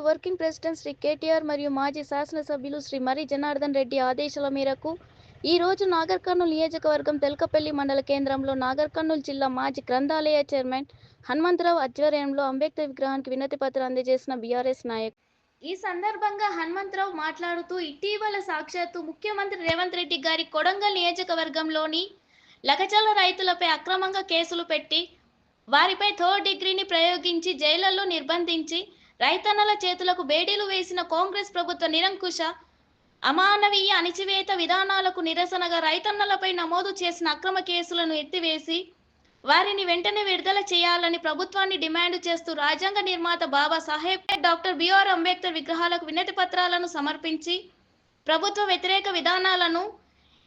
Working president Shri KTR మరియు మాజీ శాసనసభ్యులు శ్రీ మరి జనార్దన్ రెడ్డి ఆదేశాల మేరకు ఈ రోజు నాగర్ కర్నూల్ నియోజకవర్గం తెల్కపల్లి మండల కేంద్రంలో నాగర్ కర్నూల్ జిల్లా మాజీ గ్రంథాలయ చైర్మన్ హనుమంతరావు ఆధ్వర్యంలో అంబేద్కర్ విగ్రహానికి వినతి పత్రం అందజేసిన బీఆర్ఎస్ నాయకులు. ఈ సందర్భంగా హనుమంతరావు మాట్లాడుతూ ఇటీవల సాక్షాత్తు ముఖ్యమంత్రి రేవంత్ రెడ్డి గారి కొడంగల్ నియోజకవర్గంలోని లగచర్ల రైతులపై అక్రమంగా కేసులు పెట్టి వారిపై థర్డ్ డిగ్రీని ప్రయోగించి జైళ్లలో నిర్బంధించి రైతన్నల చేతులకు బేడీలు వేసిన కాంగ్రెస్ ప్రభుత్వ నిరంకుశ అమానవీయ అణిచివేత విధానాలకు నిరసనగా రైతన్నలపై నమోదు చేసిన అక్రమ కేసులను ఎత్తివేసి వారిని వెంటనే విడుదల చేయాలని ప్రభుత్వాన్ని డిమాండ్ చేస్తూ రాజ్యాంగ నిర్మాత బాబా సాహెబ్ డాక్టర్ బిఆర్ అంబేద్కర్ విగ్రహాలకు వినతి పత్రాలను సమర్పించి ప్రభుత్వ వ్యతిరేక విధానాలను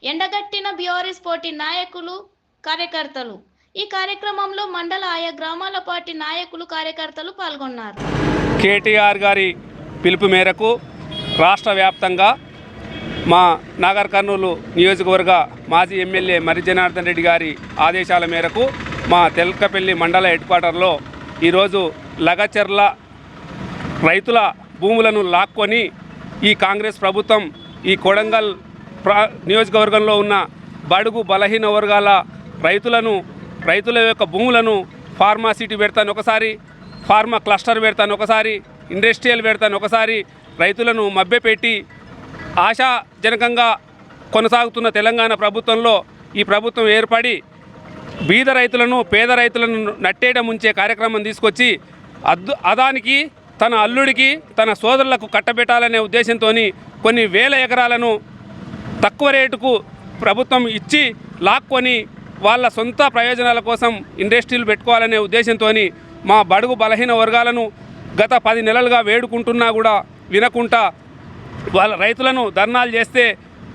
ఎండగట్టిన బీఆర్ఎస్ పార్టీ నాయకులు కార్యకర్తలు. ఈ కార్యక్రమంలో మండల ఆయా గ్రామాల పార్టీ నాయకులు కార్యకర్తలు పాల్గొన్నారు. కేటీఆర్ గారి పిలుపు మేరకు రాష్ట్ర వ్యాప్తంగా మా నాగర్ కర్నూలు నియోజకవర్గ మాజీ ఎమ్మెల్యే మరి జనార్దన్ రెడ్డి గారి ఆదేశాల మేరకు మా తెల్కపల్లి మండల హెడ్ క్వార్టర్లో ఈరోజు లగచర్ల రైతుల భూములను లాక్కొని ఈ కాంగ్రెస్ ప్రభుత్వం ఈ కొడంగల్ నియోజకవర్గంలో ఉన్న బడుగు బలహీన వర్గాల రైతుల యొక్క భూములను ఫార్మా సిటీ పెడతాను, ఒకసారి ఫార్మా క్లస్టర్ పెడతాను, ఒకసారి ఇండస్ట్రియల్ పెడతాను, ఒకసారి రైతులను మభ్యపెట్టి ఆశాజనకంగా కొనసాగుతున్న తెలంగాణ ప్రభుత్వంలో ఈ ప్రభుత్వం ఏర్పడి బీద రైతులను పేద రైతులను నట్టేయడం ఉంచే కార్యక్రమం తీసుకొచ్చి అదానికి తన అల్లుడికి తన సోదరులకు కట్టబెట్టాలనే ఉద్దేశంతో కొన్ని వేల ఎకరాలను తక్కువ రేటుకు ప్రభుత్వం ఇచ్చి లాక్కొని వాళ్ళ సొంత ప్రయోజనాల కోసం ఇండస్ట్రీలు పెట్టుకోవాలనే ఉద్దేశంతో మా బడుగు బలహీన వర్గాలను గత 10 నెలలుగా వేడుకుంటున్నా కూడా వినకుండా వాళ్ళ రైతులను ధర్నాలు చేస్తే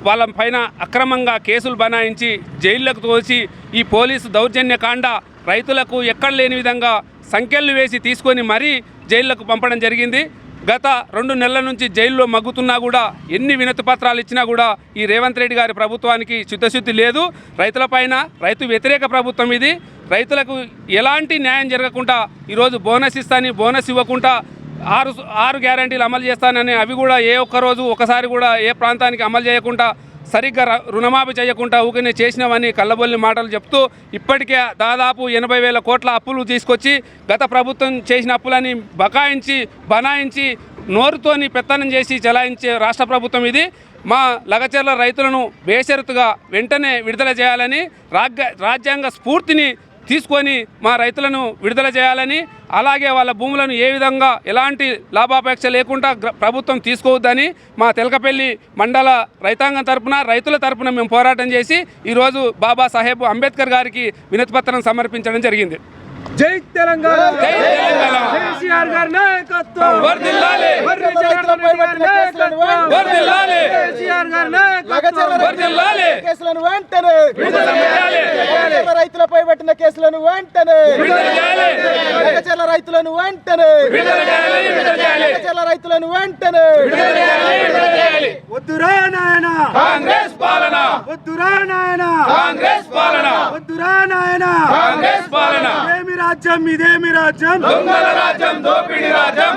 వాళ్ళ పైన అక్రమంగా కేసులు బనాయించి జైళ్లకు తోసి ఈ పోలీసు దౌర్జన్యకాండ రైతులకు ఎక్కడ లేని విధంగా సంఖ్యలు వేసి తీసుకొని మరీ జైళ్లకు పంపడం జరిగింది. గత 2 నెలల నుంచి జైల్లో మగ్గుతున్నా కూడా ఎన్ని వినతి పత్రాలు ఇచ్చినా కూడా ఈ రేవంత్ రెడ్డి గారి ప్రభుత్వానికి చిత్తశుద్ధి లేదు. రైతులపైన రైతు వ్యతిరేక ప్రభుత్వం ఇది. రైతులకు ఎలాంటి న్యాయం జరగకుండా ఈరోజు బోనస్ ఇస్తానని బోనస్ ఇవ్వకుండా 6 గ్యారంటీలు అమలు చేస్తానని అవి కూడా ఏ ఒక్కరోజు ఒకసారి కూడా ఏ ప్రాంతానికి అమలు చేయకుండా సరిగ్గా రుణమాఫీ చేయకుండా ఊకనే చేసినవని కళ్ళబొల్లి మాటలు చెప్తూ ఇప్పటికే దాదాపు 80,000 కోట్ల అప్పులు తీసుకొచ్చి గత ప్రభుత్వం చేసిన అప్పులని బనాయించి నోరుతోని పెత్తనం చేసి చలాయించే రాష్ట్ర ప్రభుత్వం ఇది. మా లగచర్ల రైతులను బేషరతుగా వెంటనే విడుదల చేయాలని రాజ్యాంగ స్ఫూర్తిని తీసుకొని మా రైతులను విడుదల చేయాలని, అలాగే వాళ్ళ భూములను ఏ విధంగా ఎలాంటి లాభాపేక్ష లేకుండా ప్రభుత్వం తీసుకోవద్దని మా తెల్కపల్లి మండల రైతాంగం తరపున రైతుల తరపున మేము పోరాటం చేసి ఈరోజు బాబా సాహెబ్ అంబేద్కర్ గారికి వినతిపత్రం సమర్పించడం జరిగింది. జై తెలంగాణ, జై తెలంగాణ, కేసీఆర్ గారి నాయకత్వం వర్ధిల్లాలి, వర్ధిల్లాలి, కేసీఆర్ గారి నాయకత్వం వర్ధిల్లాలి, కేసులను వెంటనే విడుదల చేయాలి, రైతులపై పెట్టిన కేసులను వెంటనే విడుదల చేయాలి, లగచర్ల రైతులను వెంటనే విడుదల చేయాలి, లగచర్ల రైతులను వెంటనే విడుదల చేయాలి. వద్దురా నాయనా కాంగ్రెస్ పాలన, వద్దురా నాయనా కాంగ్రెస్ పాలన, వద్దురా నాయనా కాంగ్రెస్ పాలన. రాజ్యం ఇదేమి రాజ్యం, దొంగల రాజ్యం, దోపిడీ రాజ్యం.